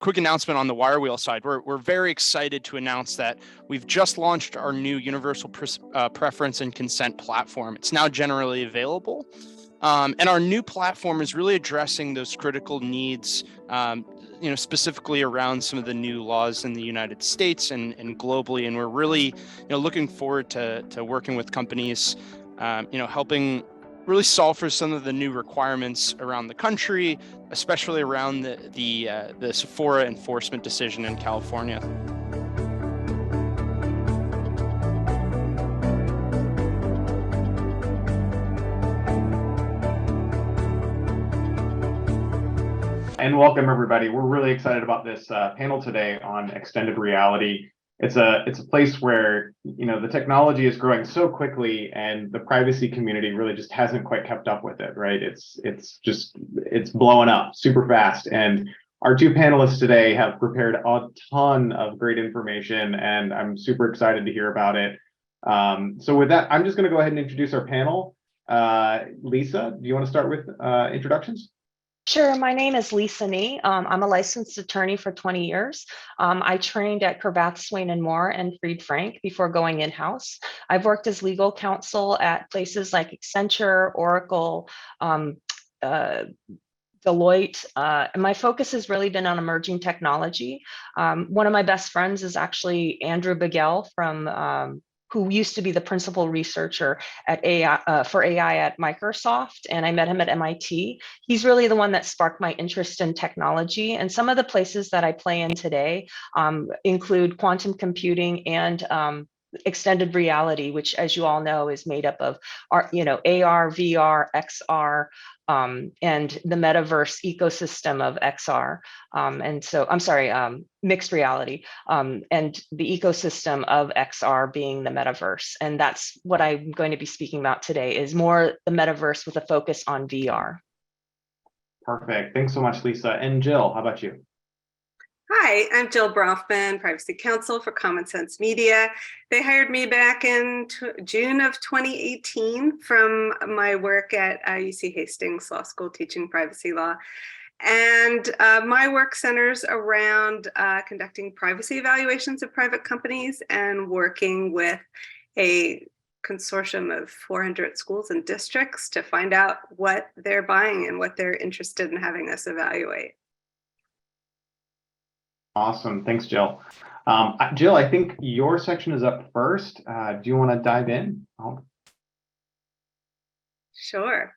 quick announcement on the Wirewheel side. We're very excited to announce that we've just launched our new universal preference and consent platform. It's now generally available. And our new platform is really addressing those critical needs, specifically around some of the new laws in the United States and globally. And we're really, looking forward to working with companies, helping really solve for some of the new requirements around the country, especially around the Sephora enforcement decision in California. And welcome everybody. We're really excited about this panel today on extended reality. It's a place where the technology is growing so quickly, and the privacy community really just hasn't quite kept up with it. Right? It's blowing up super fast. And our two panelists today have prepared a ton of great information, and I'm super excited to hear about it. So with that, I'm just going to go ahead and introduce our panel. Lisa, do you want to start with introductions? Sure. My name is Lisa Nee. I'm a licensed attorney for 20 years. I trained at Cravath, Swaine & Moore and Fried Frank before going in-house. I've worked as legal counsel at places like Accenture, Oracle, Deloitte. And my focus has really been on emerging technology. One of my best friends is actually Andrew Bigel from who used to be the principal researcher at AI for AI at Microsoft, and I met him at MIT. He's really the one that sparked my interest in technology, and some of the places that I play in today include quantum computing and extended reality, which, as you all know, is made up of AR, VR, XR, and the metaverse ecosystem of XR. Mixed reality, and the ecosystem of XR being the metaverse. And that's what I'm going to be speaking about today, is more the metaverse with a focus on VR. Perfect. Thanks so much, Lisa. And Jill, how about you? Hi, I'm Jill Bronfman, Privacy Counsel for Common Sense Media. They hired me back in June of 2018 from my work at UC Hastings Law School teaching privacy law. And my work centers around conducting privacy evaluations of private companies and working with a consortium of 400 schools and districts to find out what they're buying and what they're interested in having us evaluate. Awesome. Thanks, Jill. Jill, I think your section is up first. Do you want to dive in? Sure.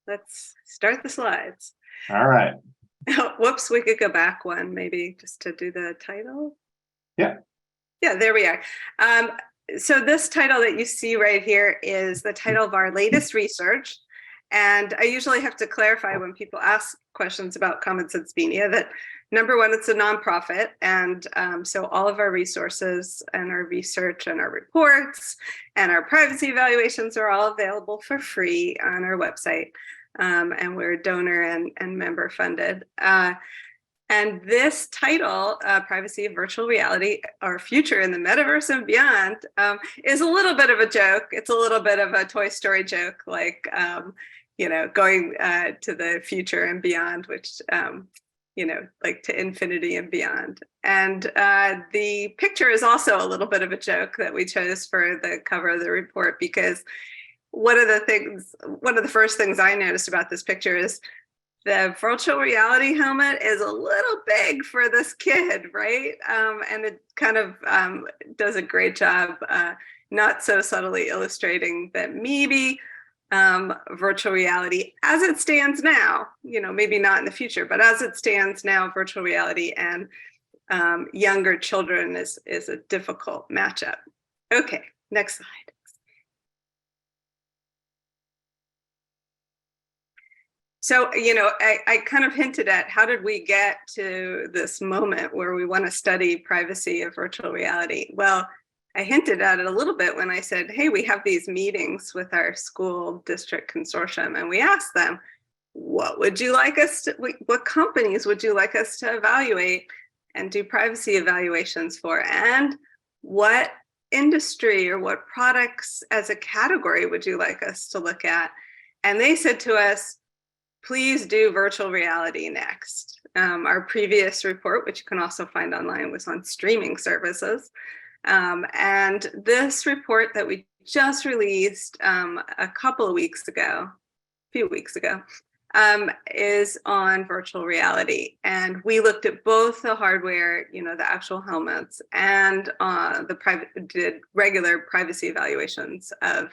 Let's start the slides. All right. Whoops, we could go back one, maybe just to do the title. Yeah. Yeah, there we are. So this title that you see right here is the title of our latest research. And I usually have to clarify when people ask questions about Common Sense Media that, number one, it's a nonprofit. And so all of our resources and our research and our reports and our privacy evaluations are all available for free on our website. And we're donor and member funded. And this title, Privacy of Virtual Reality, Our Future in the Metaverse and Beyond, is a little bit of a joke. It's a little bit of a Toy Story joke, like, going to the future and beyond, which, like to infinity and beyond. And the picture is also a little bit of a joke that we chose for the cover of the report, because one of the first things I noticed about this picture is the virtual reality helmet is a little big for this kid, right? And it kind of does a great job, not so subtly illustrating that maybe virtual reality as it stands now, maybe not in the future, but as it stands now, virtual reality and younger children is a difficult matchup. Okay, next slide. So, I kind of hinted at how did we get to this moment where we want to study privacy of virtual reality? Well, I hinted at it a little bit when I said, hey, we have these meetings with our school district consortium, and we asked them, what companies would you like us to evaluate and do privacy evaluations for? And what industry or what products as a category would you like us to look at? And they said to us, please do virtual reality next. Our previous report, which you can also find online, was on streaming services. And this report that we just released a few weeks ago, is on virtual reality. And we looked at both the hardware, the actual helmets, and did regular privacy evaluations of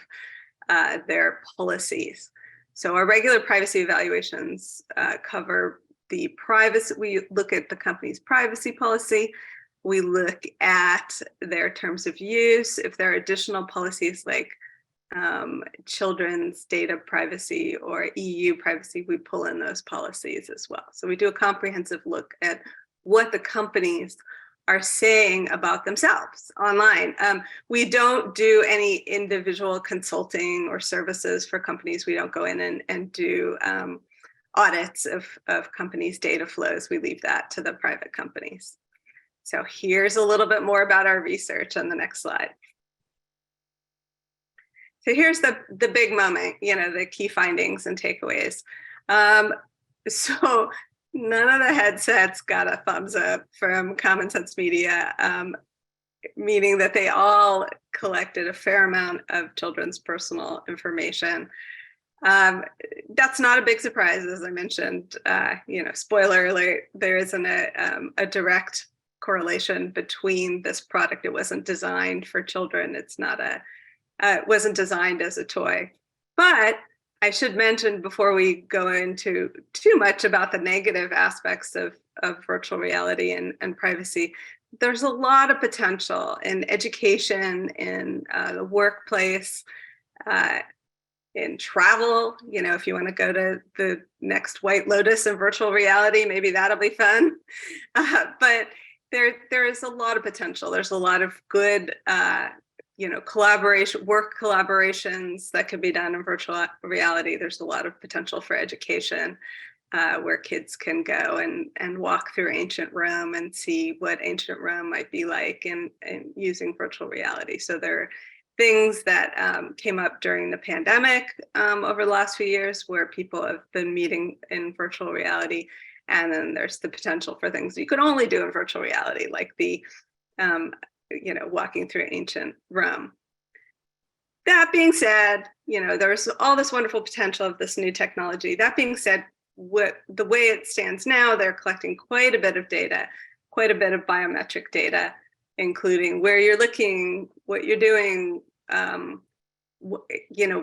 their policies. So our regular privacy evaluations cover the privacy. We look at the company's privacy policy. We look at their terms of use. If there are additional policies like children's data privacy or EU privacy, we pull in those policies as well. So we do a comprehensive look at what the companies are saying about themselves online. We don't do any individual consulting or services for companies. We don't go in and do audits of companies' data flows. We leave that to the private companies. So here's a little bit more about our research on the next slide. So here's the big moment, the key findings and takeaways. So none of the headsets got a thumbs up from Common Sense Media, meaning that they all collected a fair amount of children's personal information. That's not a big surprise, as I mentioned. Spoiler alert, there isn't a direct correlation between this product. It wasn't designed for children. It wasn't designed as a toy. But I should mention, before we go into too much about the negative aspects of virtual reality and privacy, there's a lot of potential in education, in the workplace, in travel. If you want to go to the next White Lotus in virtual reality, maybe that'll be fun. But there is a lot of potential. There's a lot of good work collaborations that could be done in virtual reality. There's a lot of potential for education, where kids can go and walk through ancient Rome and see what ancient Rome might be like in using virtual reality. So there are things that came up during the pandemic over the last few years where people have been meeting in virtual reality. And then there's the potential for things you could only do in virtual reality, like the walking through ancient Rome. That being said, there's all this wonderful potential of this new technology. That being said, the way it stands now, they're collecting quite a bit of data, quite a bit of biometric data, including where you're looking, what you're doing,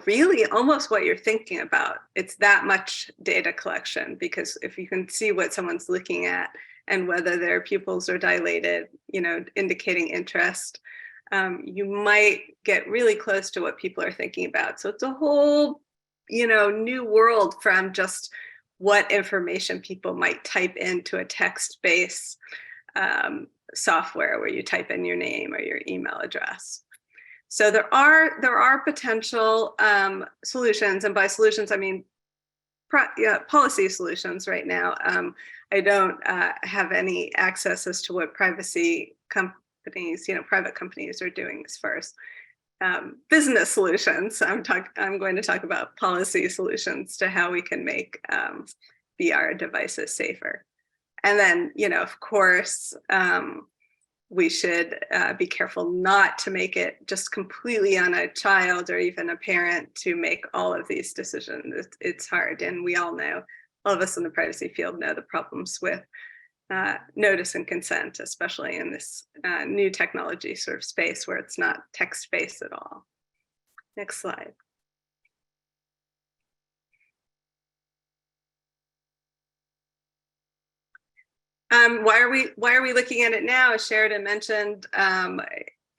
really almost what you're thinking about. It's that much data collection, because if you can see what someone's looking at and whether their pupils are dilated, indicating interest, you might get really close to what people are thinking about. So it's a whole, new world from just what information people might type into a text-based software where you type in your name or your email address. So there are potential solutions, and by solutions I mean policy solutions right now. I don't have any access as to what privacy companies, private companies are doing as far as business solutions. I'm going to talk about policy solutions to how we can make VR devices safer. And then, of course, we should be careful not to make it just completely on a child or even a parent to make all of these decisions. It's hard, and we all know, all of us in the privacy field know the problems with notice and consent, especially in this new technology sort of space where it's not text-based at all. Next slide. Why are we looking at it now? As Sheridan mentioned,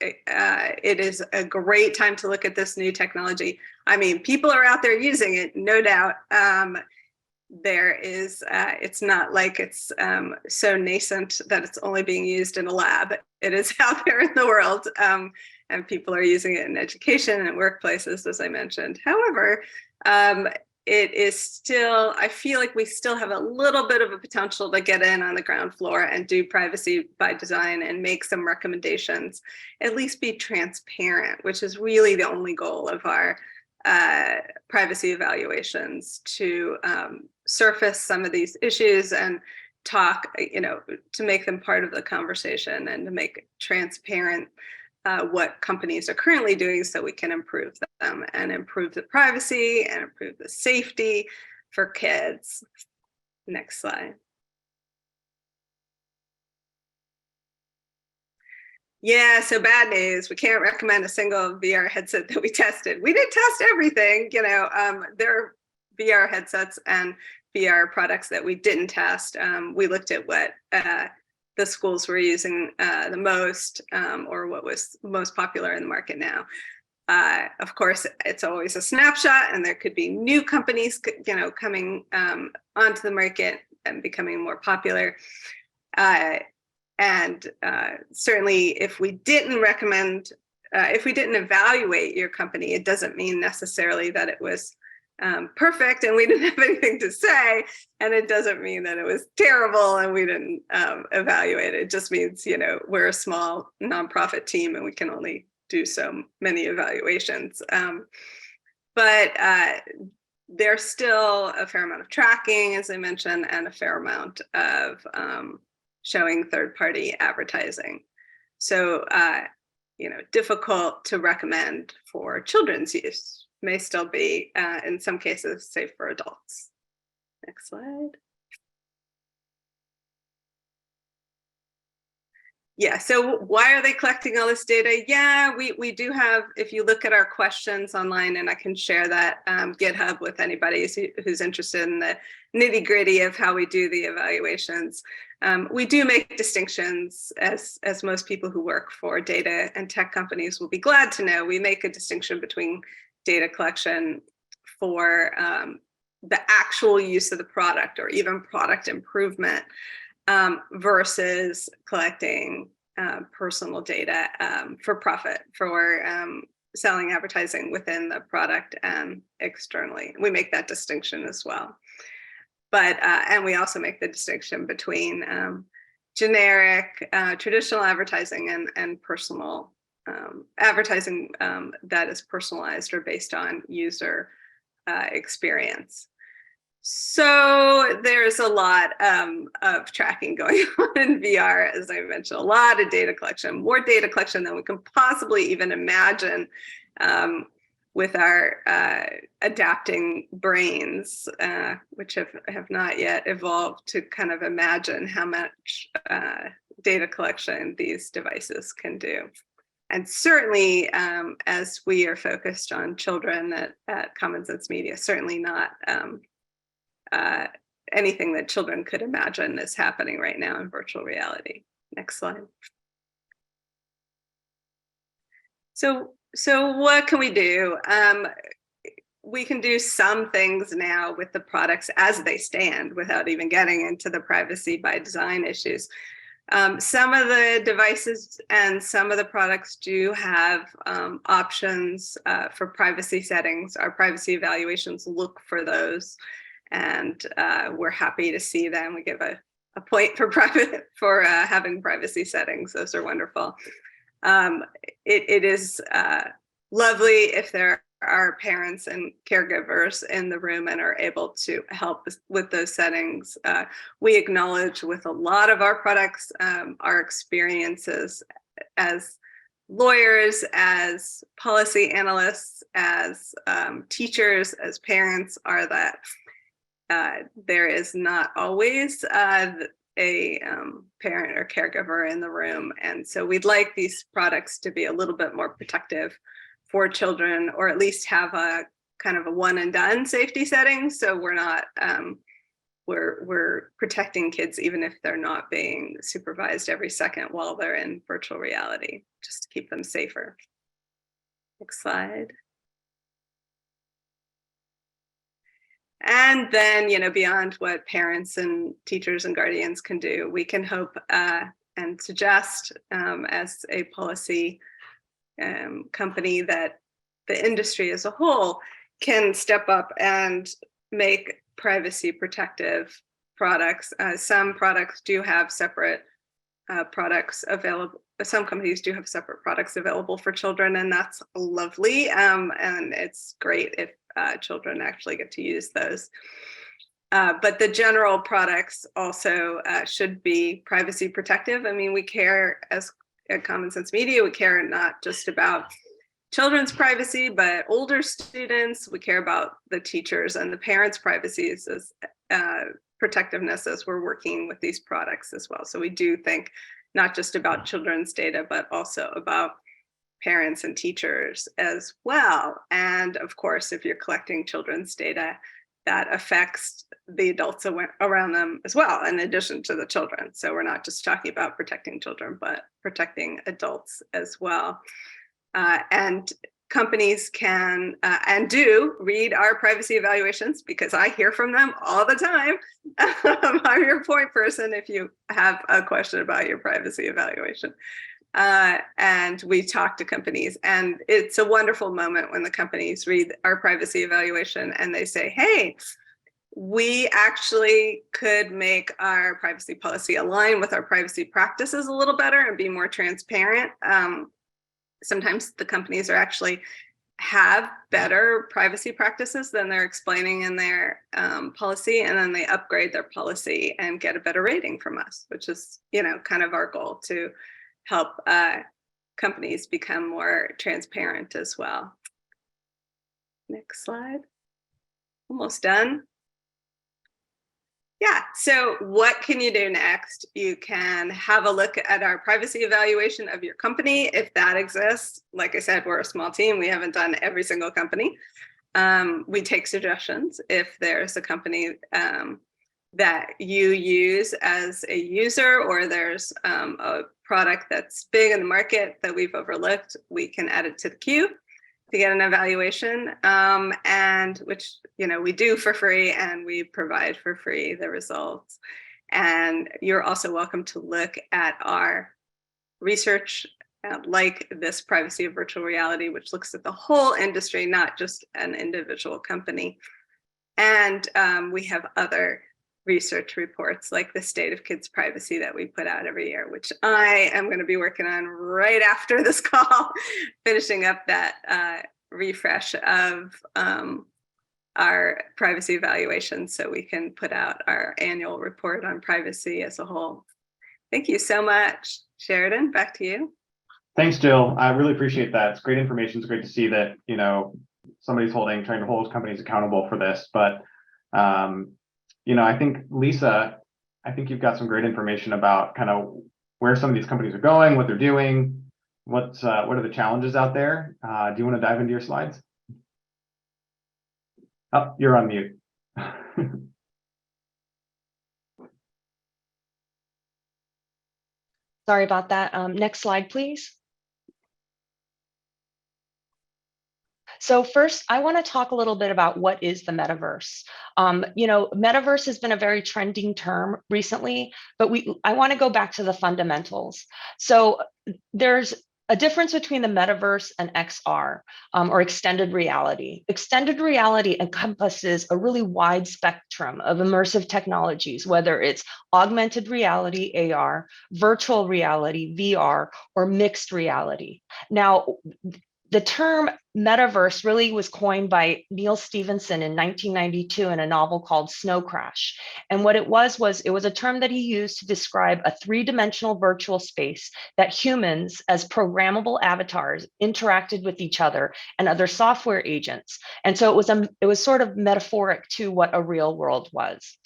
it is a great time to look at this new technology. I mean, people are out there using it, no doubt. It's not like it's so nascent that it's only being used in a lab. It is out there in the world, and people are using it in education and workplaces, as I mentioned. However, it is still, I feel like we still have a little bit of a potential to get in on the ground floor and do privacy by design and make some recommendations, at least be transparent, which is really the only goal of our privacy evaluations to surface some of these issues and talk, to make them part of the conversation and to make transparent what companies are currently doing so we can improve them and improve the privacy and improve the safety for kids. Next slide. Yeah, so bad news. We can't recommend a single VR headset that we tested. We did test everything, there are VR headsets and VR products that we didn't test. We looked at what the schools were using the most, or what was most popular in the market now. Of course, it's always a snapshot, and there could be new companies, coming onto the market and becoming more popular. And certainly, if we didn't recommend, if we didn't evaluate your company, it doesn't mean necessarily that it was perfect and we didn't have anything to say. And it doesn't mean that it was terrible and we didn't evaluate it. It just means, we're a small nonprofit team and we can only do so many evaluations. But there's still a fair amount of tracking, as I mentioned, and a fair amount of showing third-party advertising. So, difficult to recommend for children's use, may still be, in some cases, safe for adults. Next slide. Yeah, so why are they collecting all this data? Yeah, we do have, if you look at our questions online, and I can share that GitHub with anybody who's interested in the nitty gritty of how we do the evaluations. We do make distinctions, as most people who work for data and tech companies will be glad to know. We make a distinction between data collection for the actual use of the product or even product improvement, versus collecting personal data for profit, for selling advertising within the product and externally. We make that distinction as well. But, and we also make the distinction between generic traditional advertising and personal advertising that is personalized or based on user experience. So there's a lot of tracking going on in VR, as I mentioned, a lot of data collection, more data collection than we can possibly even imagine with our adapting brains, which have not yet evolved to kind of imagine how much data collection these devices can do. And certainly, as we are focused on children at Common Sense Media, certainly not anything that children could imagine is happening right now in virtual reality. Next slide. So what can we do? We can do some things now with the products as they stand without even getting into the privacy by design issues. Some of the devices and some of the products do have options for privacy settings. Our privacy evaluations look for those, and we're happy to see them. We give a point for having privacy settings. Those are wonderful. It is lovely if there are parents and caregivers in the room and are able to help with those settings. We acknowledge with a lot of our products, our experiences as lawyers, as policy analysts, as teachers, as parents, are that there is not always a parent or caregiver in the room. And so we'd like these products to be a little bit more protective for children, or at least have a kind of a one and done safety setting. So we're not, we're protecting kids even if they're not being supervised every second while they're in virtual reality, just to keep them safer. Next slide. And then, beyond what parents and teachers and guardians can do, we can hope and suggest as a policy company that the industry as a whole can step up and make privacy protective products. Some products do have separate products available. Some companies do have separate products available for children, and that's lovely. And it's great if children actually get to use those. But the general products also should be privacy protective. I mean, we care as at Common Sense Media, we care not just about children's privacy, but older students. We care about the teachers and the parents' privacies as protectiveness as we're working with these products as well. So we do think not just about children's data, but also about parents and teachers as well. And of course, if you're collecting children's data, that affects the adults around them as well, in addition to the children. So we're not just talking about protecting children, but protecting adults as well. And companies can and do read our privacy evaluations, because I hear from them all the time. I'm your point person if you have a question about your privacy evaluation. And we talk to companies, and it's a wonderful moment when the companies read our privacy evaluation and they say, hey, we actually could make our privacy policy align with our privacy practices a little better and be more transparent. Sometimes the companies are actually have better privacy practices than they're explaining in their policy, and then they upgrade their policy and get a better rating from us, which is, kind of our goal, to help companies become more transparent as well. Next slide. Almost done. Yeah, so what can you do next? You can have a look at our privacy evaluation of your company, if that exists. Like I said, we're a small team. We haven't done every single company. We take suggestions if there's a company that you use as a user, or there's a product that's big in the market that we've overlooked, we can add it to the queue to get an evaluation, and which we do for free, and we provide for free the results. And you're also welcome to look at our research, like this privacy of virtual reality, which looks at the whole industry, not just an individual company. And we have other research reports like the State of Kids Privacy that we put out every year, which I am going to be working on right after this call, finishing up that refresh of our privacy evaluation so we can put out our annual report on privacy as a whole. Thank you so much. Sheridan, back to you. Thanks, Jill. I really appreciate that. It's great information. It's great to see that, somebody's trying to hold companies accountable for this. But I think, Lisa, you've got some great information about kind of where some of these companies are going, what they're doing, what are the challenges out there. Do you want to dive into your slides? Oh, you're on mute. Sorry about that. Next slide, please. So first, I want to talk a little bit about what is the metaverse. Metaverse has been a very trending term recently, but I want to go back to the fundamentals. So there's a difference between the metaverse and XR, or extended reality. Extended reality encompasses a really wide spectrum of immersive technologies, whether it's augmented reality, AR, virtual reality, VR, or mixed reality. Now, the term metaverse really was coined by Neil Stephenson in 1992 in a novel called Snow Crash. And what it was a term that he used to describe a three-dimensional virtual space that humans, as programmable avatars, interacted with each other and other software agents. And so it was sort of metaphoric to what a real world was.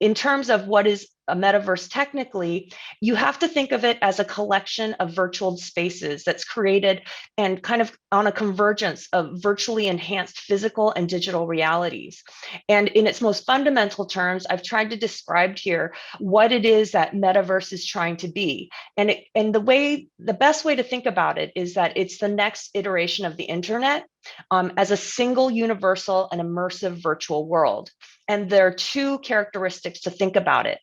In terms of what is a metaverse technically, you have to think of it as a collection of virtual spaces that's created and kind of on a convergence of virtually enhanced physical and digital realities. And in its most fundamental terms, I've tried to describe here what it is that metaverse is trying to be. And the best way to think about it is that it's the next iteration of the internet, as a single, universal, and immersive virtual world. And there are two characteristics to think about it.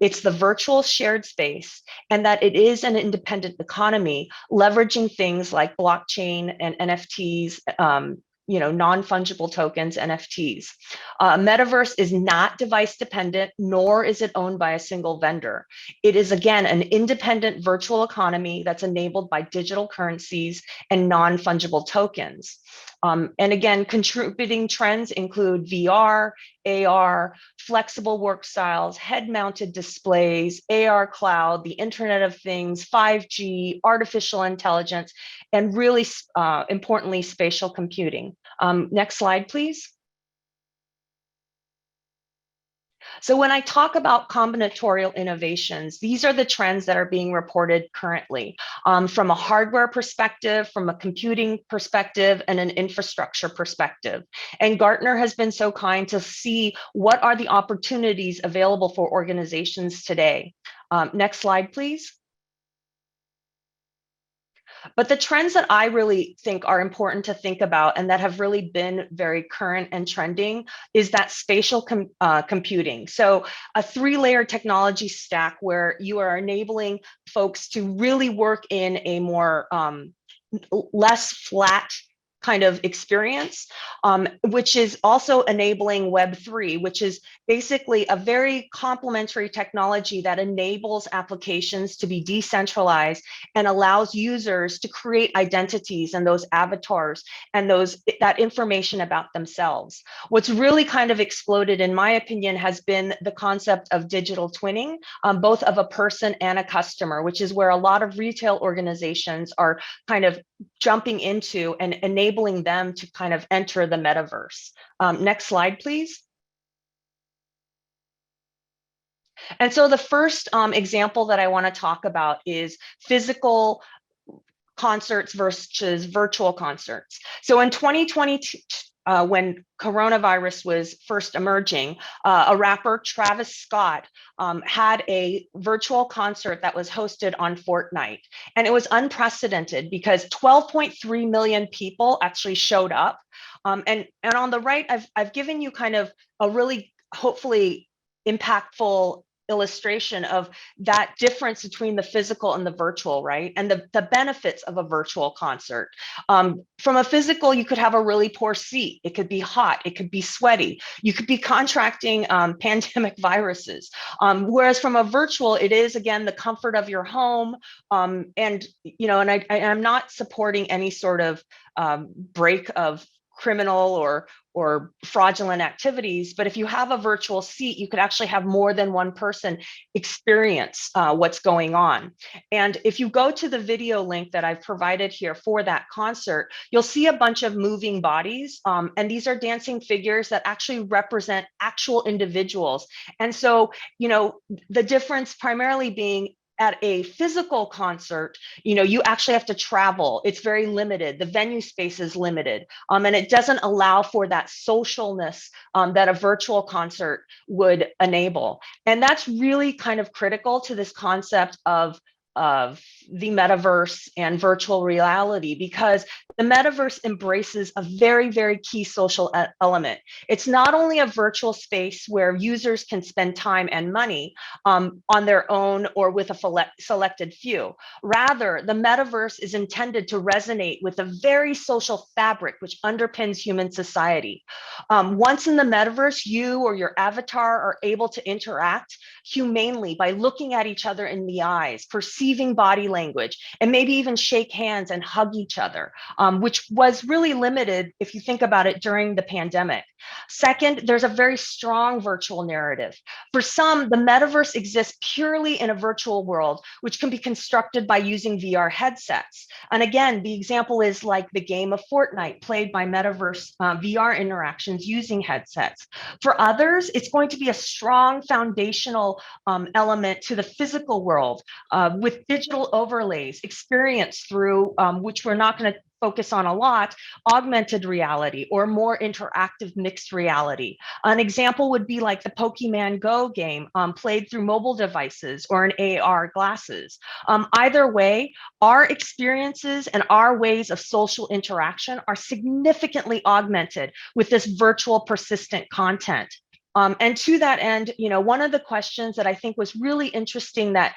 It's the virtual shared space, and that it is an independent economy, leveraging things like blockchain and NFTs, non-fungible tokens, NFTs. Metaverse is not device dependent, nor is it owned by a single vendor. It is, again, an independent virtual economy that's enabled by digital currencies and non-fungible tokens. And again, contributing trends include VR, AR, flexible work styles, head-mounted displays, AR cloud, the Internet of Things, 5G, artificial intelligence, and really importantly, spatial computing. Next slide, please. So when I talk about combinatorial innovations, these are the trends that are being reported currently from a hardware perspective, from a computing perspective, and an infrastructure perspective. And Gartner has been so kind to see what are the opportunities available for organizations today. Next slide, please. But the trends that I really think are important to think about and that have really been very current and trending is that spatial computing. So a 3-layer technology stack where you are enabling folks to really work in a more less flat kind of experience, which is also enabling Web3, which is basically a very complementary technology that enables applications to be decentralized and allows users to create identities and those avatars and that information about themselves. What's really kind of exploded, in my opinion, has been the concept of digital twinning, both of a person and a customer, which is where a lot of retail organizations are kind of jumping into and enabling them to kind of enter the metaverse. Next slide, please. And so the first example that I want to talk about is physical concerts versus virtual concerts. So in 2022, when coronavirus was first emerging, a rapper, Travis Scott, had a virtual concert that was hosted on Fortnite. And it was unprecedented because 12.3 million people actually showed up. And on the right, I've given you kind of a really, hopefully, impactful illustration of that difference between the physical and the virtual, right? And the benefits of a virtual concert. From a physical, you could have a really poor seat. It could be hot. It could be sweaty. You could be contracting pandemic viruses. Whereas from a virtual, it is, again, the comfort of your home. And I'm not supporting any sort of break of criminal or fraudulent activities, but if you have a virtual seat, you could actually have more than one person experience what's going on. And if you go to the video link that I've provided here for that concert, you'll see a bunch of moving bodies, and these are dancing figures that actually represent actual individuals. And so, the difference primarily being at a physical concert, you actually have to travel. It's very limited. The venue space is limited. And it doesn't allow for that socialness that a virtual concert would enable. And that's really kind of critical to this concept of the metaverse and virtual reality, because the metaverse embraces a very, very key social element. It's not only a virtual space where users can spend time and money on their own or with a selected few. Rather, the metaverse is intended to resonate with a very social fabric which underpins human society. Once in the metaverse, you or your avatar are able to interact humanely by looking at each other in the eyes, perceiving body language, and maybe even shake hands and hug each other, which was really limited if you think about it during the pandemic. Second, there's a very strong virtual narrative. For some, the metaverse exists purely in a virtual world, which can be constructed by using VR headsets. And again, the example is like the game of Fortnite, played by metaverse VR interactions using headsets. For others, it's going to be a strong foundational element to the physical world with digital overlays, experience through, which we're not going to focus on a lot, augmented reality or more interactive mixed reality. An example would be like the Pokemon Go game played through mobile devices or an AR glasses. Either way, our experiences and our ways of social interaction are significantly augmented with this virtual persistent content. And to that end, one of the questions that I think was really interesting that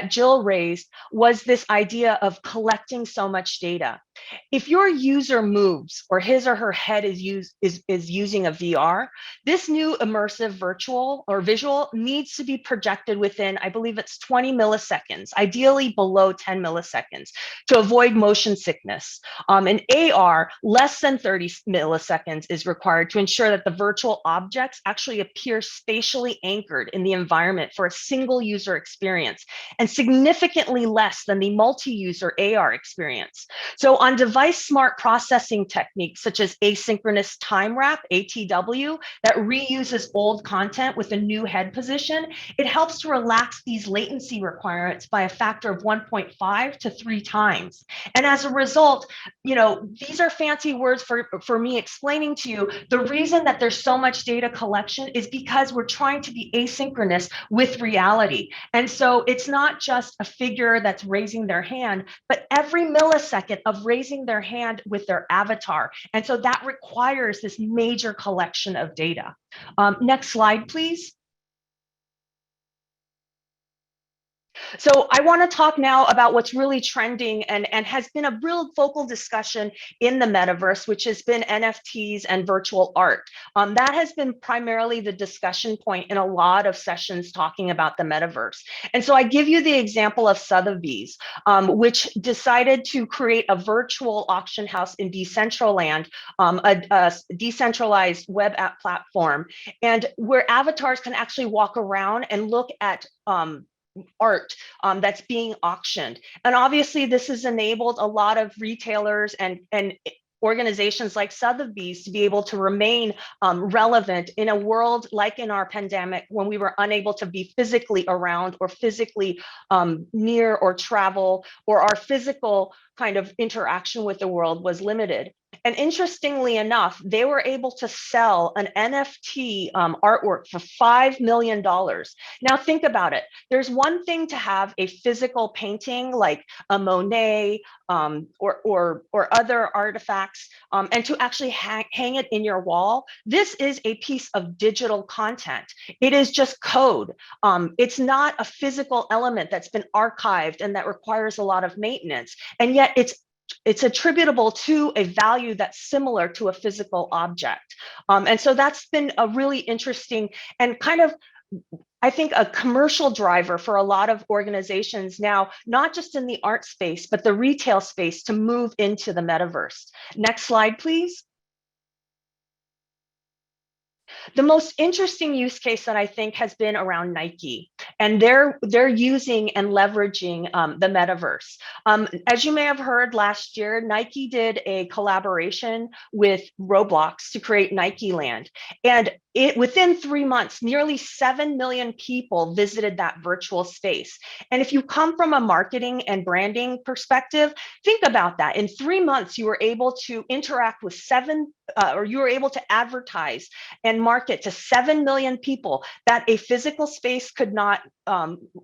Jill raised was this idea of collecting so much data. If your user moves or his or her head is using a VR, this new immersive virtual or visual needs to be projected within, I believe it's 20 milliseconds, ideally below 10 milliseconds, to avoid motion sickness. In AR, less than 30 milliseconds is required to ensure that the virtual objects actually appear spatially anchored in the environment for a single user experience, and significantly less than the multi-user AR experience. So on device smart processing techniques such as asynchronous time wrap, ATW, that reuses old content with a new head position, it helps to relax these latency requirements by a factor of 1.5 to 3 times. And as a result, these are fancy words for me explaining to you the reason that there's so much data collection is because we're trying to be asynchronous with reality. And so it's not just a figure that's raising their hand, but every millisecond of raising their hand with their avatar. And so that requires this major collection of data. Next slide, please. So I want to talk now about what's really trending and has been a real focal discussion in the metaverse, which has been NFTs and virtual art. That has been primarily the discussion point in a lot of sessions talking about the metaverse. And so I give you the example of Sotheby's, which decided to create a virtual auction house in Decentraland, a decentralized web app platform, and where avatars can actually walk around and look at art that's being auctioned. And obviously this has enabled a lot of retailers and organizations like Sotheby's to be able to remain relevant in a world like in our pandemic when we were unable to be physically around or physically near or travel, or our physical kind of interaction with the world was limited. And interestingly enough, they were able to sell an NFT artwork for $5 million. Now think about it. There's one thing to have a physical painting like a Monet or other artifacts, and to actually hang it in your wall. This is a piece of digital content. It is just code. It's not a physical element that's been archived and that requires a lot of maintenance. And yet it's attributable to a value that's similar to a physical object. And so that's been a really interesting and kind of, I think, a commercial driver for a lot of organizations now, not just in the art space, but the retail space, to move into the metaverse. Next slide, please. The most interesting use case that I think has been around Nike, and they're using and leveraging the metaverse. As you may have heard last year, Nike did a collaboration with Roblox to create Nike Land. And within 3 months, nearly 7 million people visited that virtual space. And if you come from a marketing and branding perspective, think about that. In 3 months, you were able to interact with you were able to advertise and market to 7 million people that a physical space could not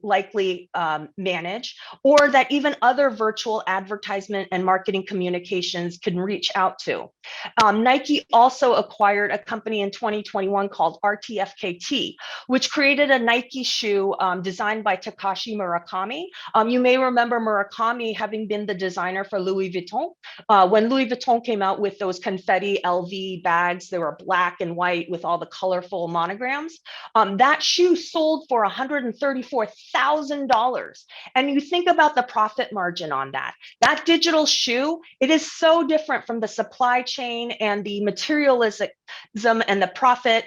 likely manage, or that even other virtual advertisement and marketing communications can reach out to. Nike also acquired a company in 2021 called RTFKT, which created a Nike shoe designed by Takashi Murakami. You may remember Murakami having been the designer for Louis Vuitton. When Louis Vuitton came out with those confetti LV bags, they were black and white with all the colorful monograms. That shoe sold for $134,000. And you think about the profit margin on that. That digital shoe, it is so different from the supply chain and the materialism and the profit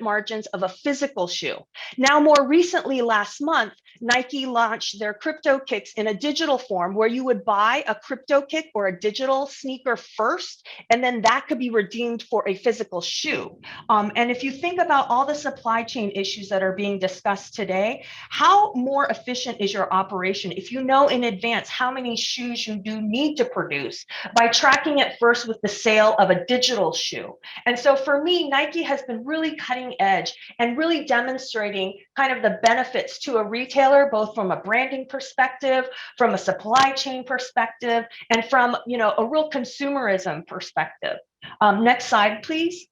margins of a physical shoe. Now, more recently, last month, Nike launched their crypto kicks in a digital form where you would buy a crypto kick or a digital sneaker first, and then that could be redeemed for a physical shoe. And if you think about all the supply chain issues that are being discussed today, how more efficient is your operation if you know in advance how many shoes you do need to produce by tracking it first with the sale of a digital shoe? And so for me, Nike has been really cutting edge and really demonstrating kind of the benefits to a retailer, both from a branding perspective, from a supply chain perspective, and from a real consumerism perspective. Next slide, please.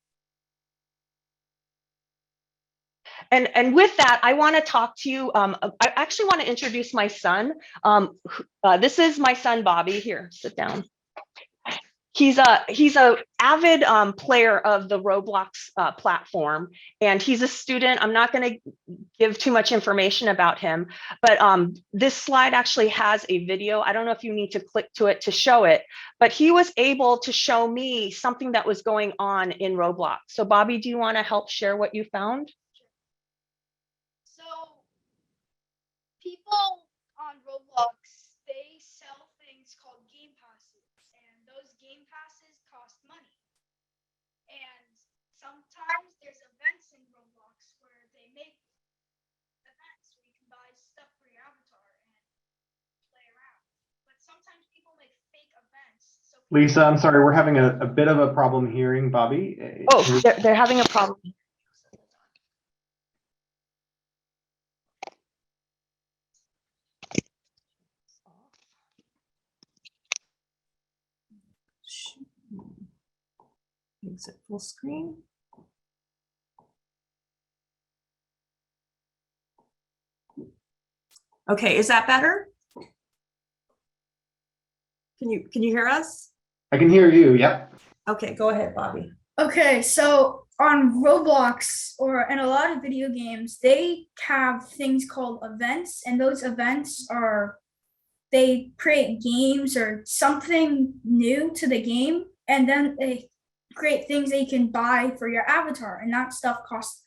And with that, I want to talk to you. I actually want to introduce my son. This is my son, Bobby. Here, sit down. He's a avid player of the Roblox platform, and he's a student. I'm not going to give too much information about him, but this slide actually has a video. I don't know if you need to click to it to show it, but he was able to show me something that was going on in Roblox. So Bobby, do you want to help share what you found? So people on Roblox, they sell things called game passes, and those game passes cost money. And sometimes there's events in Roblox where they make events where you can buy stuff for your avatar and play around. But sometimes people make fake events. So Lisa, I'm sorry, we're having a bit of a problem hearing Bobby. Oh, they're having a problem. Exit full screen. Okay, is that better? Can you hear us? I can hear you, yep. Okay, go ahead, Bobby. Okay, so on Roblox or in a lot of video games, they have things called events, and those events are they create games or something new to the game, and then they create things that you can buy for your avatar, and that stuff costs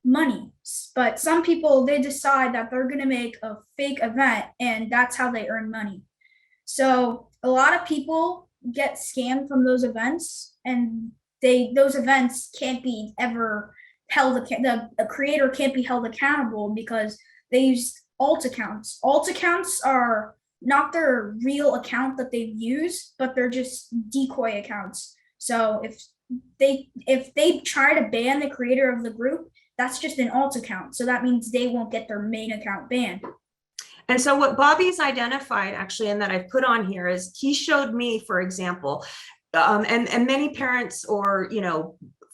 money. But some people, they decide that they're going to make a fake event, and that's how they earn money. So a lot of people get scammed from those events, and those events can't be ever held. The creator can't be held accountable because they use alt accounts. Alt accounts are not their real account that they've used, but they're just decoy accounts. So if they try to ban the creator of the group, that's just an alt account. So that means they won't get their main account banned. And so what Bobby's identified actually, and that I've put on here is he showed me, for example, and many parents or,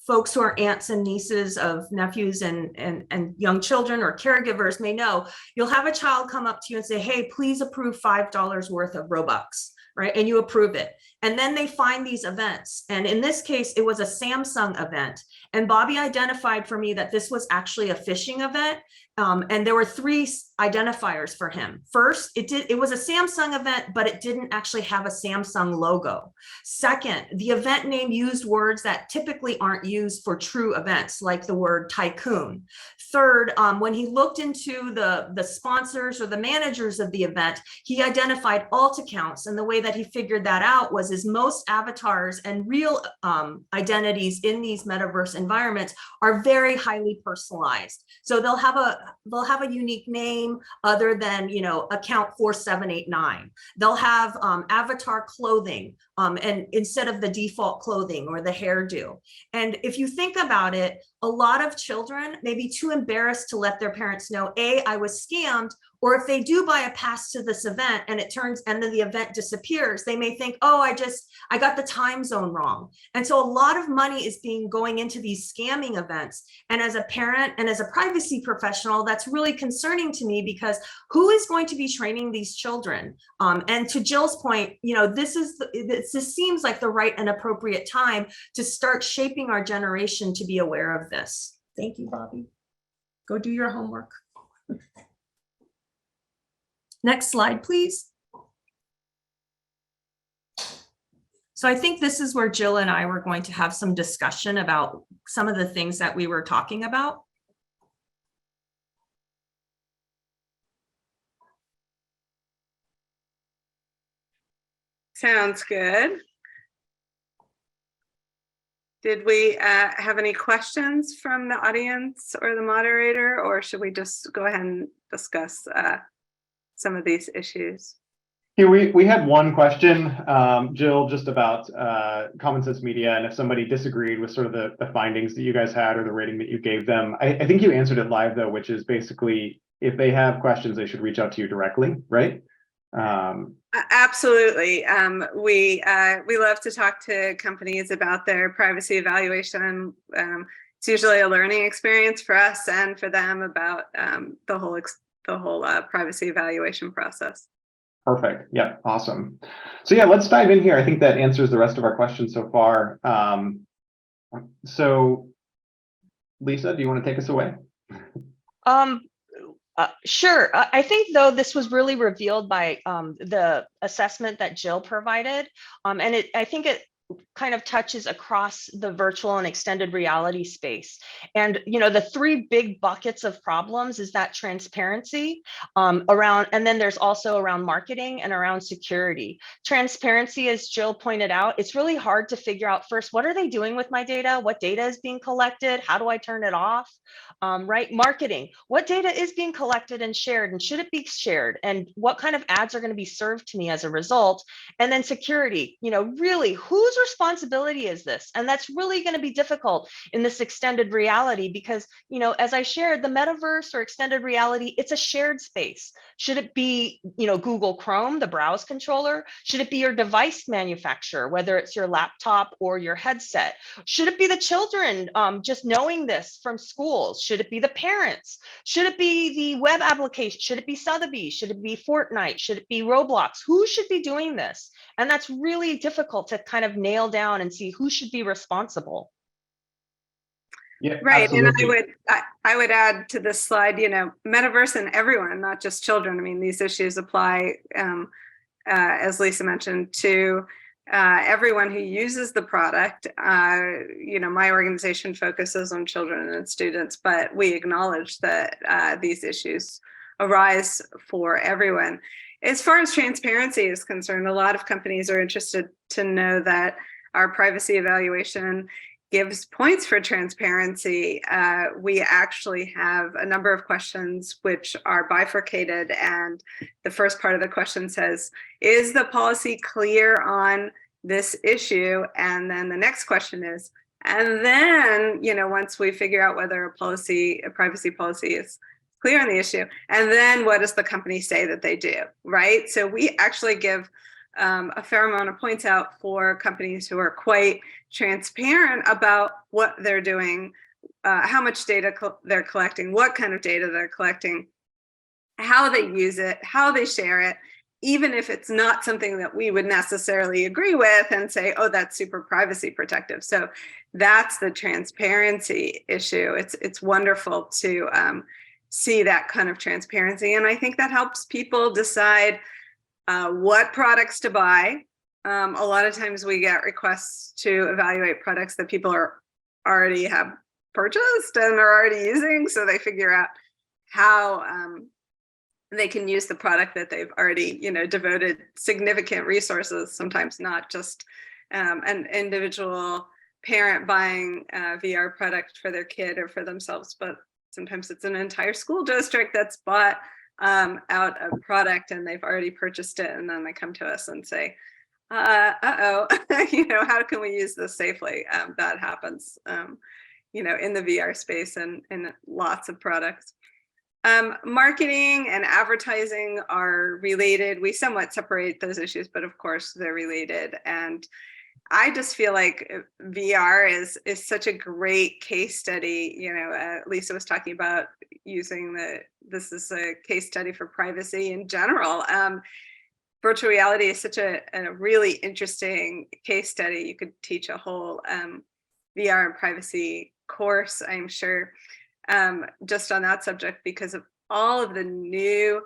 folks who are aunts and nieces of nephews and young children or caregivers may know, you'll have a child come up to you and say, hey, please approve $5 worth of Robux, right? And you approve it. And then they find these events. And in this case, it was a Samsung event. And Bobby identified for me that this was actually a phishing event. And there were 3 identifiers for him. First, it was a Samsung event, but it didn't actually have a Samsung logo. Second, the event name used words that typically aren't used for true events, like the word tycoon. Third, when he looked into the sponsors or the managers of the event, he identified alt accounts. And the way that he figured that out was most avatars and real identities in these metaverse environments are very highly personalized. So they'll have a unique name other than, account 4789. They'll have avatar clothing and instead of the default clothing or the hairdo. And if you think about it, a lot of children may be too embarrassed to let their parents know, I was scammed, or if they do buy a pass to this event and then the event disappears, they may think, I got the time zone wrong. And so a lot of money is going into these scamming events. And as a parent and as a privacy professional, that's really concerning to me because who is going to be training these children? And to Jill's point, this seems like the right and appropriate time to start shaping our generation to be aware of this. Thank you, Bobby. Go do your homework. Next slide, please. So I think this is where Jill and I were going to have some discussion about some of the things that we were talking about. Sounds good. Did we have any questions from the audience or the moderator, or should we just go ahead and discuss some of these issues? Here, we had one question, Jill, just about Common Sense Media, and if somebody disagreed with sort of the findings that you guys had or the rating that you gave them. I think you answered it live, though, which is basically if they have questions, they should reach out to you directly, right? Absolutely. We love to talk to companies about their privacy evaluation. it's usually a learning experience for us and for them about the whole privacy evaluation process. Perfect. Yeah, awesome. So yeah, let's dive in here. I think that answers the rest of our questions so far. So Lisa, do you want to take us away? Sure. I think, though, this was really revealed by the assessment that Jill provided. And I think it kind of touches across the virtual and extended reality space. And, the three big buckets of problems is that transparency around, and then there's also around marketing and around security. Transparency, as Jill pointed out, it's really hard to figure out first, what are they doing with my data? What data is being collected? How do I turn it off? Right? Marketing, what data is being collected and shared, and should it be shared? And what kind of ads are going to be served to me as a result? And then security, really, whose responsibility is this? And that's really going to be difficult in this extended reality because, as I shared, the metaverse or extended reality, it's a shared space. Should it be, Google Chrome, the browse controller? Should it be your device manufacturer, whether it's your laptop or your headset? Should it be the children just knowing this from schools? Should it be the parents? Should it be the web application? Should it be Sotheby's? Should it be Fortnite? Should it be Roblox? Who should be doing this? And that's really difficult to kind of nail down and see who should be responsible. Yeah, right. absolutely. And I would add to this slide, metaverse and everyone, not just children. I mean, these issues apply, as Lisa mentioned, to everyone who uses the product. My organization focuses on children and students, but we acknowledge that these issues arise for everyone. As far as transparency is concerned, a lot of companies are interested to know that our privacy evaluation gives points for transparency. We actually have a number of questions which are bifurcated, and the first part of the question says, is the policy clear on this issue? And then the next question is, and then, once we figure out whether a privacy policy is clear on the issue, and then what does the company say that they do, right? So we actually give a fair amount of points out for companies who are quite transparent about what they're doing, how much data they're collecting, what kind of data they're collecting, how they use it, how they share it, even if it's not something that we would necessarily agree with and say, oh, that's super privacy protective. So that's the transparency issue. It's wonderful to see that kind of transparency. And I think that helps people decide what products to buy. A lot of times we get requests to evaluate products that people already have purchased and are already using, so they figure out how they can use the product that they've already, devoted significant resources, sometimes not just an individual parent buying a VR product for their kid or for themselves, but sometimes it's an entire school district that's bought out a product and they've already purchased it, and then they come to us and say, how can we use this safely? That happens, in the VR space and in lots of products. Marketing and advertising are related. We somewhat separate those issues, but of course they're related. And I just feel like VR is such a great case study. Lisa was talking about using this is a case study for privacy in general. Virtual reality is such a really interesting case study. You could teach a whole VR and privacy course, I'm sure, just on that subject, because of all of the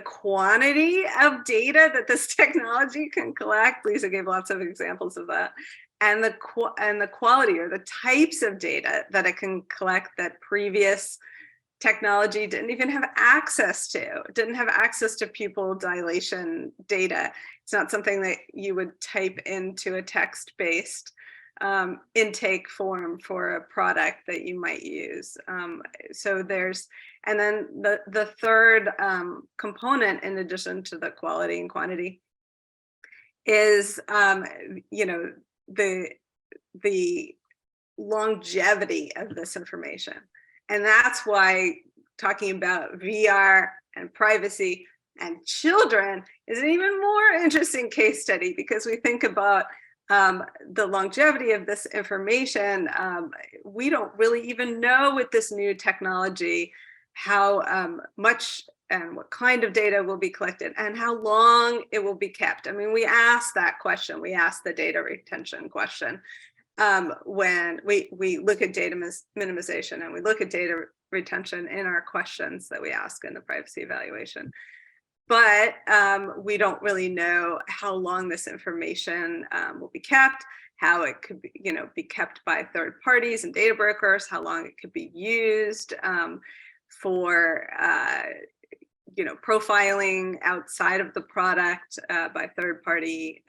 quantity of data that this technology can collect. Lisa gave lots of examples of that, and the quality or the types of data that it can collect that previous technology didn't even have access to. It didn't have access to pupil dilation data. It's not something that you would type into a text-based intake form for a product that you might use. So and then the third component, in addition to the quality and quantity, is the longevity of this information. And that's why talking about VR and privacy and children is an even more interesting case study, because we think about the longevity of this information, we don't really even know with this new technology how much and what kind of data will be collected and how long it will be kept. I mean, we ask that question, we ask the data retention question when we look at data minimization and we look at data retention in our questions that we ask in the privacy evaluation. But we don't really know how long this information will be kept, how it could be, be kept by third parties and data brokers, how long it could be used for profiling outside of the product by third party,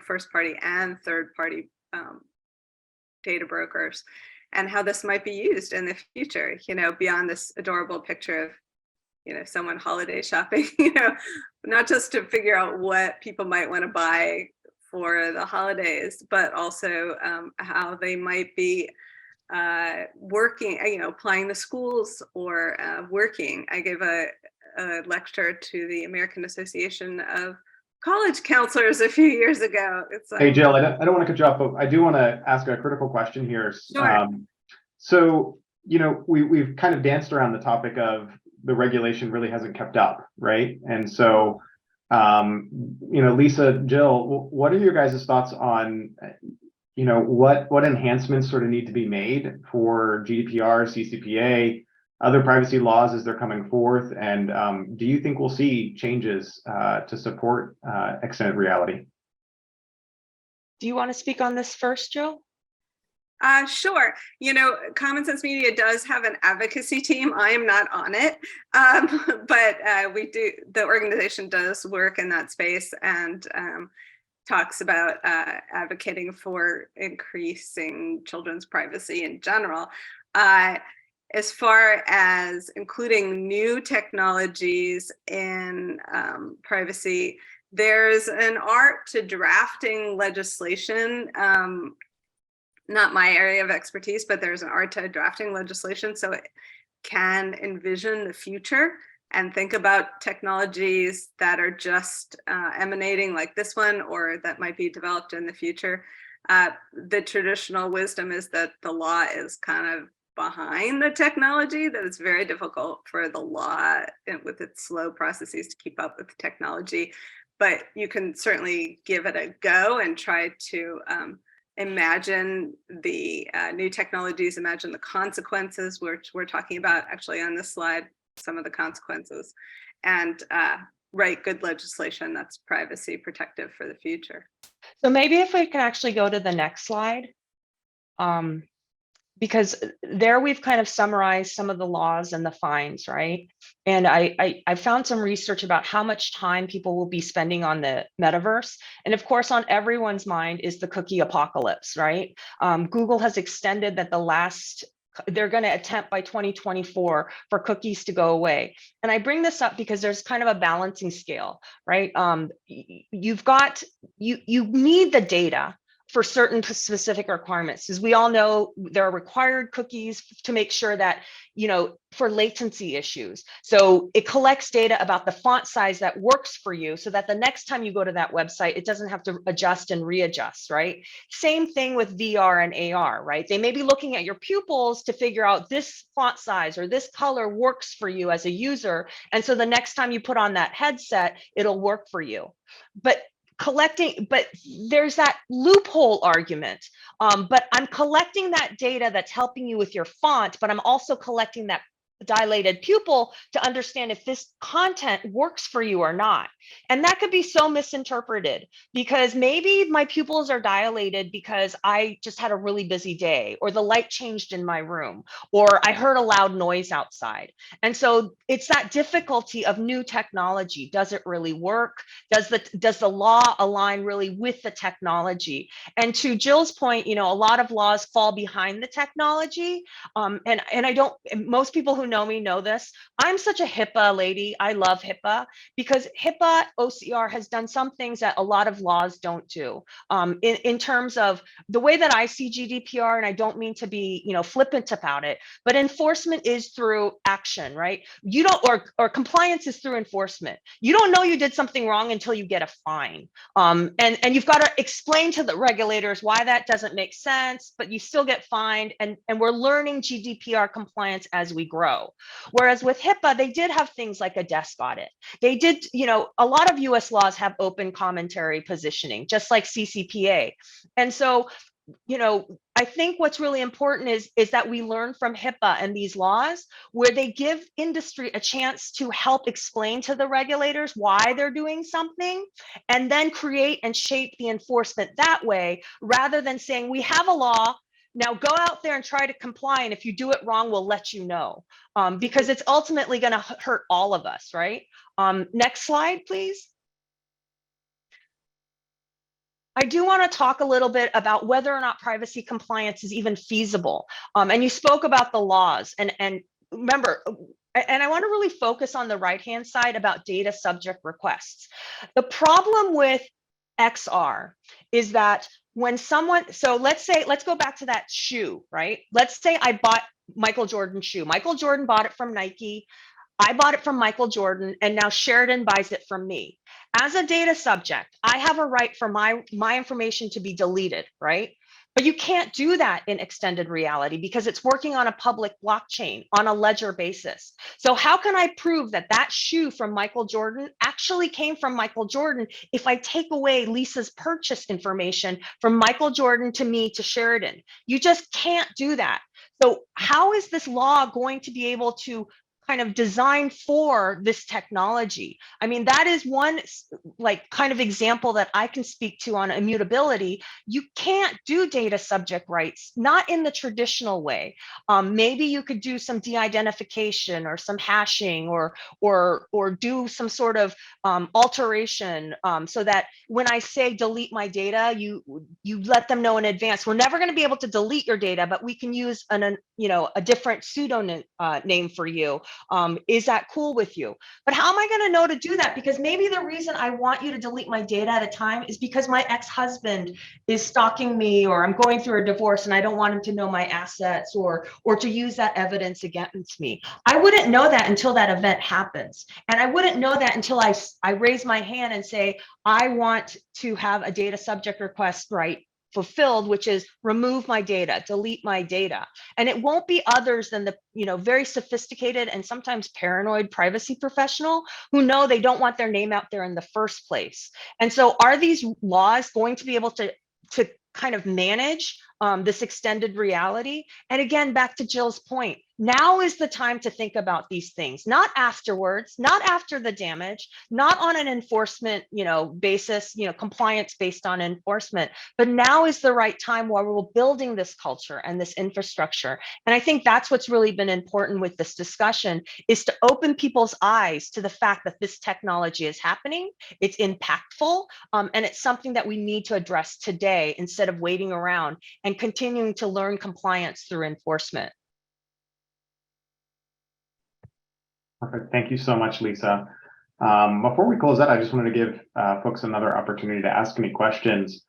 first party and third party data brokers, and how this might be used in the future, beyond this adorable picture of someone holiday shopping, not just to figure out what people might want to buy for the holidays, but also how they might be working, applying to schools or working. I gave a lecture to the American Association of College Counselors a few years ago. It's like, hey, Jill, I don't want to cut you off, but I do want to ask a critical question here. Sure. So, we've kind of danced around the topic of the regulation really hasn't kept up, right? And so, Lisa, Jill, what are your guys' thoughts on, what enhancements sort of need to be made for GDPR, CCPA, other privacy laws as they're coming forth? And do you think we'll see changes to support extended reality? Do you want to speak on this first, Jill? Sure. Common Sense Media does have an advocacy team. I am not on it, but the organization does work in that space and talks about advocating for increasing children's privacy in general. As far as including new technologies in privacy, there's an art to drafting legislation. Not my area of expertise, but there's an art to drafting legislation so it can envision the future and think about technologies that are just emanating like this one or that might be developed in the future. The traditional wisdom is that the law is kind of behind the technology, that it's very difficult for the law with its slow processes to keep up with the technology, but you can certainly give it a go and try to imagine the new technologies, imagine the consequences, which we're talking about actually on this slide, some of the consequences, and write good legislation that's privacy protective for the future. So maybe if we can actually go to the next slide, because there we've kind of summarized some of the laws and the fines, right? And I found some research about how much time people will be spending on the metaverse. And of course, on everyone's mind is the cookie apocalypse, right? Google has extended that they're going to attempt by 2024 for cookies to go away. And I bring this up because there's kind of a balancing scale, right? You need the data for certain specific requirements, as we all know, there are required cookies to make sure that, for latency issues. So it collects data about the font size that works for you so that the next time you go to that website, it doesn't have to adjust and readjust, right? Same thing with VR and AR, right? They may be looking at your pupils to figure out this font size or this color works for you as a user. And so the next time you put on that headset, it'll work for you. But there's that loophole argument. But I'm collecting that data that's helping you with your font, but I'm also collecting that dilated pupil to understand if this content works for you or not. And that could be so misinterpreted because maybe my pupils are dilated because I just had a really busy day, or the light changed in my room, or I heard a loud noise outside. And so it's that difficulty of new technology. Does it really work? Does the law align really with the technology? And to Jill's point, a lot of laws fall behind the technology. And most people who who know me know this. I'm such a HIPAA lady. I love HIPAA because HIPAA OCR has done some things that a lot of laws don't do. In terms of the way that I see GDPR, and I don't mean to be, flippant about it, but enforcement is through action, right? You don't, or compliance is through enforcement. You don't know you did something wrong until you get a fine. And you've got to explain to the regulators why that doesn't make sense, but you still get fined. And we're learning GDPR compliance as we grow. Whereas with HIPAA, they did have things like a desk audit. They did, a lot of US laws have open commentary positioning, just like CCPA. And so, I think what's really important is that we learn from HIPAA and these laws where they give industry a chance to help explain to the regulators why they're doing something, and then create and shape the enforcement that way, rather than saying, we have a law, now go out there and try to comply, and if you do it wrong, we'll let you know, because it's ultimately going to hurt all of us, right? Next slide, please. I do want to talk a little bit about whether or not privacy compliance is even feasible. And you spoke about the laws, and remember, and I want to really focus on the right-hand side about data subject requests. The problem with XR is that when someone, so let's go back to that shoe, right? Let's say I bought Michael Jordan's shoe. Michael Jordan bought it from Nike. I bought it from Michael Jordan, and now Sheridan buys it from me. As a data subject, I have a right for my information to be deleted, right? But you can't do that in extended reality because it's working on a public blockchain on a ledger basis. So how can I prove that that shoe from Michael Jordan actually came from Michael Jordan if I take away Lisa's purchase information from Michael Jordan to me to Sheridan? You just can't do that. So how is this law going to be able to kind of designed for this technology? I mean, that is one kind of example that I can speak to on immutability. You can't do data subject rights, not in the traditional way. Maybe you could do some de-identification or some hashing or do some sort of alteration, so that when I say delete my data, you let them know in advance. We're never going to be able to delete your data, but we can use a different pseudonym name for you. Is that cool with you? But how am I going to know to do that? Because maybe the reason I want you to delete my data at a time is because my ex-husband is stalking me, or I'm going through a divorce and I don't want him to know my assets, or to use that evidence against me. I wouldn't know that until that event happens. And I wouldn't know that until I raise my hand and say, I want to have a data subject request right fulfilled, which is remove my data, delete my data. And it won't be others than the very sophisticated and sometimes paranoid privacy professional who know they don't want their name out there in the first place. And so are these laws going to be able to kind of manage this extended reality? And again, back to Jill's point, now is the time to think about these things, not afterwards, not after the damage, not on an enforcement, basis, compliance based on enforcement, but now is the right time while we're building this culture and this infrastructure. And I think that's what's really been important with this discussion, is to open people's eyes to the fact that this technology is happening, it's impactful, and it's something that we need to address today instead of waiting around and continuing to learn compliance through enforcement. Perfect. Thank you so much, Lisa. Before we close out, I just wanted to give folks another opportunity to ask any questions.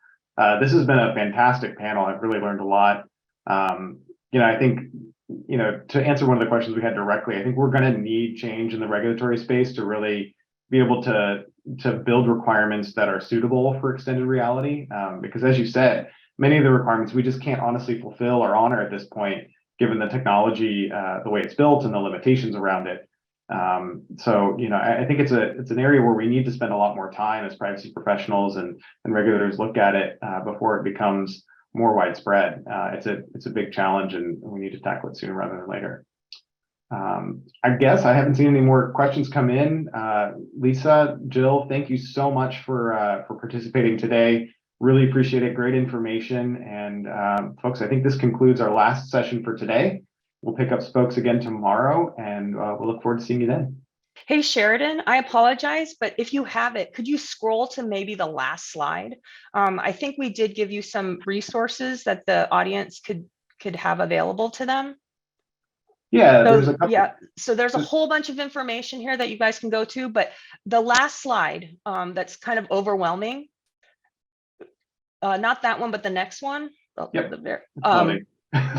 This has been a fantastic panel. I've really learned a lot. I think, to answer one of the questions we had directly, I think we're going to need change in the regulatory space to really be able to build requirements that are suitable for extended reality. Because as you said, many of the requirements we just can't honestly fulfill or honor at this point, given the technology, the way it's built and the limitations around it. I think it's an area where we need to spend a lot more time as privacy professionals and regulators look at it before it becomes more widespread. It's a big challenge, and we need to tackle it sooner rather than later. I guess I haven't seen any more questions come in. Lisa, Jill, thank you so much for participating today. Really appreciate it. Great information. And folks, I think this concludes our last session for today. We'll pick up spokes again tomorrow, and we'll look forward to seeing you then. Hey, Sheridan, I apologize, but if you have it, could you scroll to maybe the last slide? I think we did give you some resources that the audience could have available to them. Yeah, So, there's a couple. yeah, so there's a whole bunch of information here that you guys can go to, but the last slide, that's kind of overwhelming. Not that one, but the next one. Yep. The very- Loading.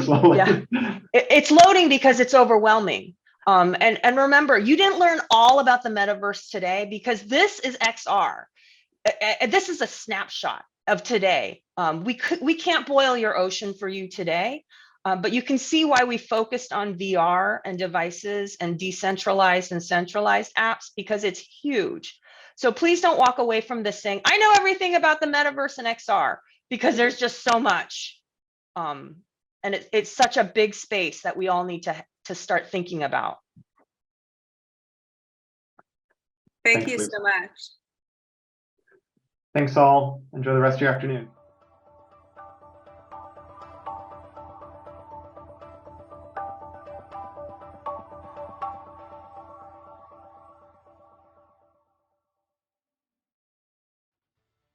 Slowly. yeah. It's loading because it's overwhelming. And remember, you didn't learn all about the metaverse today because this is XR. This is a snapshot of today. We can't boil your ocean for you today, but you can see why we focused on VR and devices and decentralized and centralized apps because it's huge. So please don't walk away from this saying, I know everything about the metaverse and XR, because there's just so much. And it's such a big space that we all need to start thinking about. Thank Thanks, you Lisa. so much. Thanks all. Enjoy the rest of your afternoon.